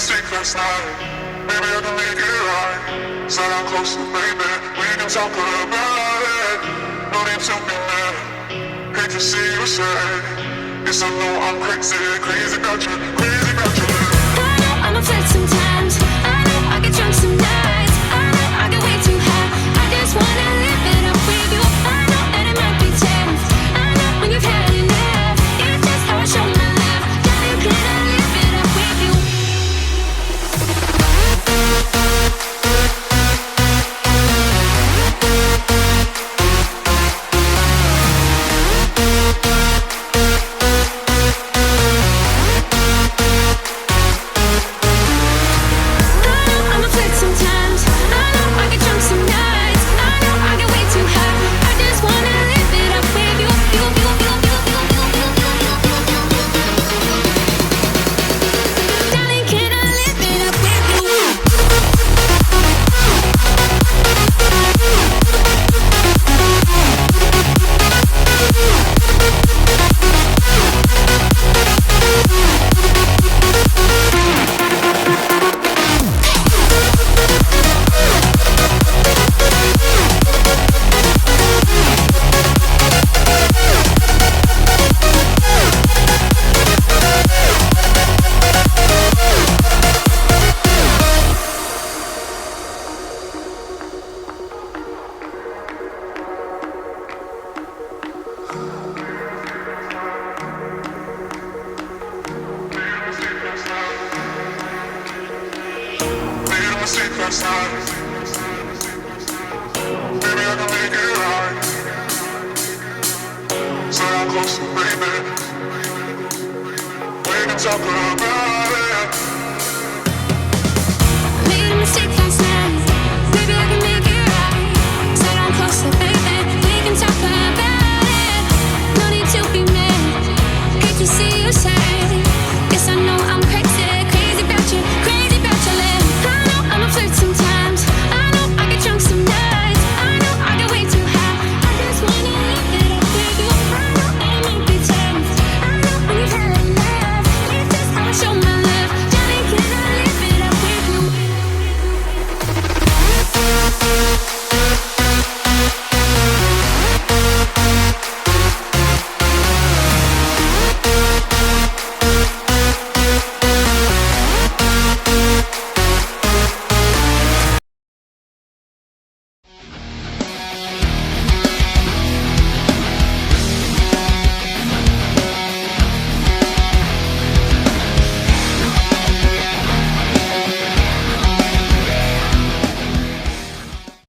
mistake last night. Maybe I can make it right. Sit down closer, baby. We can talk about it. No need to be mad. Hate to see you sad. Yes, I know I'm crazy, crazy about you, crazy about you. I know I'm upset sometimes. I know I get drunk some nights. I know I get way too high. I just wanna live it up with you. I know that it might be tense. I know when you've had enough. It's just how I show my love. Darling, can I live it up with you? Mistake last night. Maybe I can make it right. Sit down closer, baby. We can talk about